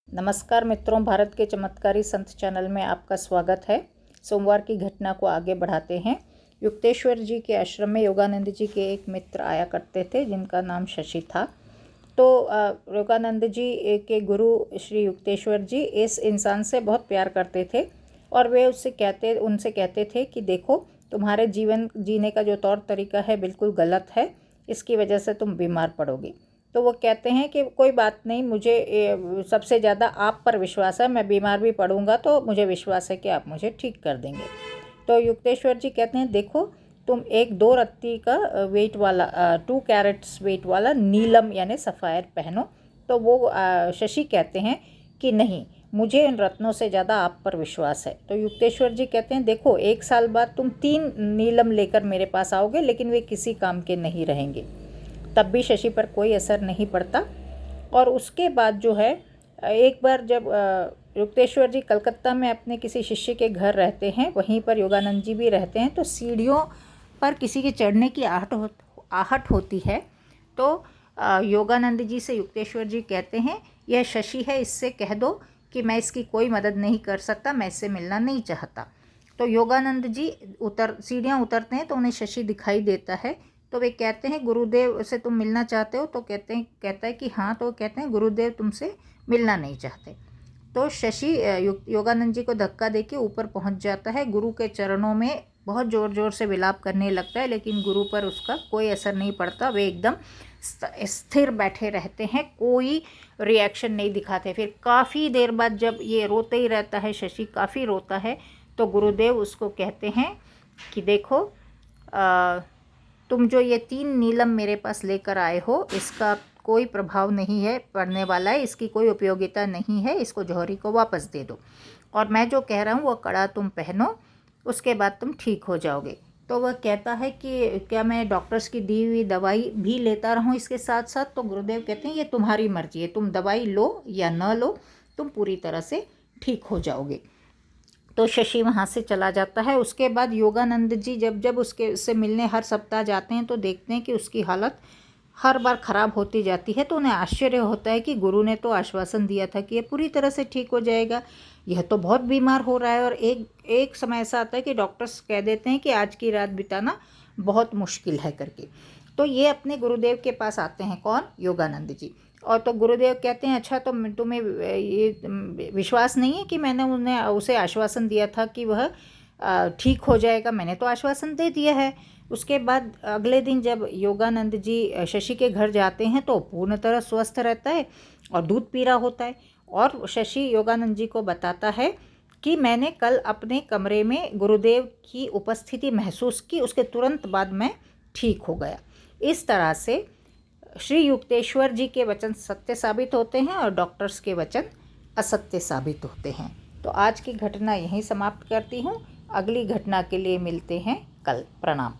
नमस्कार मित्रों, भारत के चमत्कारी संत चैनल में आपका स्वागत है। सोमवार की घटना को आगे बढ़ाते हैं। युक्तेश्वर जी के आश्रम में योगानंद जी के एक मित्र आया करते थे जिनका नाम शशि था। तो योगानंद जी के गुरु श्री युक्तेश्वर जी इस इंसान से बहुत प्यार करते थे और वे उनसे कहते थे कि देखो, तुम्हारे जीवन जीने का जो तौर तरीका है बिल्कुल गलत है, इसकी वजह से तुम बीमार पड़ोगे। तो वो कहते हैं कि कोई बात नहीं, मुझे सबसे ज़्यादा आप पर विश्वास है, मैं बीमार भी पड़ूंगा तो मुझे विश्वास है कि आप मुझे ठीक कर देंगे। तो युक्तेश्वर जी कहते हैं देखो, तुम एक 2 रत्ती का वेट वाला 2 कैरेट्स वेट वाला नीलम यानी सफ़ायर पहनो। तो वो शशि कहते हैं कि नहीं, मुझे इन रत्नों से ज़्यादा आप पर विश्वास है। तो युक्तेश्वर जी कहते हैं देखो, 1 साल बाद तुम 3 नीलम लेकर मेरे पास आओगे, लेकिन वे किसी काम के नहीं रहेंगे। तब भी शशि पर कोई असर नहीं पड़ता। और उसके बाद जो है, एक बार जब युक्तेश्वर जी कलकत्ता में अपने किसी शिष्य के घर रहते हैं, वहीं पर योगानंद जी भी रहते हैं, तो सीढ़ियों पर किसी के चढ़ने की आहट होती है। तो योगानंद जी से युक्तेश्वर जी कहते हैं, यह शशि है, इससे कह दो कि मैं इसकी कोई मदद नहीं कर सकता, मैं इससे मिलना नहीं चाहता। तो योगानंद जी सीढ़ियाँ उतरते हैं तो उन्हें शशि दिखाई देता है। तो वे कहते हैं गुरुदेव से तुम मिलना चाहते हो? तो कहता है कि हाँ। तो कहते हैं गुरुदेव तुमसे मिलना नहीं चाहते। तो शशि योगानंद जी को धक्का देके ऊपर पहुंच जाता है, गुरु के चरणों में बहुत ज़ोर ज़ोर से विलाप करने लगता है, लेकिन गुरु पर उसका कोई असर नहीं पड़ता। वे एकदम स्थिर बैठे रहते हैं, कोई रिएक्शन नहीं दिखाते। फिर काफ़ी देर बाद जब ये रोते ही रहता है, शशि काफ़ी रोता है, तो गुरुदेव उसको कहते हैं कि देखो, तुम जो ये 3 नीलम मेरे पास लेकर आए हो, इसका कोई प्रभाव नहीं है पड़ने वाला है, इसकी कोई उपयोगिता नहीं है, इसको जौहरी को वापस दे दो। और मैं जो कह रहा हूँ वो कड़ा तुम पहनो, उसके बाद तुम ठीक हो जाओगे। तो वह कहता है कि क्या मैं डॉक्टर्स की दी हुई दवाई भी लेता रहूँ इसके साथ साथ? तो गुरुदेव कहते हैं ये तुम्हारी मर्जी है, तुम दवाई लो या न लो, तुम पूरी तरह से ठीक हो जाओगे। तो शशि वहाँ से चला जाता है। उसके बाद योगानंद जी जब उससे मिलने हर सप्ताह जाते हैं तो देखते हैं कि उसकी हालत हर बार ख़राब होती जाती है। तो उन्हें आश्चर्य होता है कि गुरु ने तो आश्वासन दिया था कि ये पूरी तरह से ठीक हो जाएगा, यह तो बहुत बीमार हो रहा है। और एक समय ऐसा आता है कि डॉक्टर्स कह देते हैं कि आज की रात बिताना बहुत मुश्किल है करके। तो ये अपने गुरुदेव के पास आते हैं, कौन? योगानंद जी। और तो गुरुदेव कहते हैं अच्छा, तो तुम्हें ये विश्वास नहीं है कि मैंने उसे आश्वासन दिया था कि वह ठीक हो जाएगा? मैंने तो आश्वासन दे दिया है। उसके बाद अगले दिन जब योगानंद जी शशि के घर जाते हैं तो पूर्ण तरह स्वस्थ रहता है और दूध पी रहा होता है। और शशि योगानंद जी को बताता है कि मैंने कल अपने कमरे में गुरुदेव की उपस्थिति महसूस की, उसके तुरंत बाद मैं ठीक हो गया। इस तरह से श्री युक्तेश्वर जी के वचन सत्य साबित होते हैं और डॉक्टर्स के वचन असत्य साबित होते हैं। तो आज की घटना यहीं समाप्त करती हूँ। अगली घटना के लिए मिलते हैं कल। प्रणाम।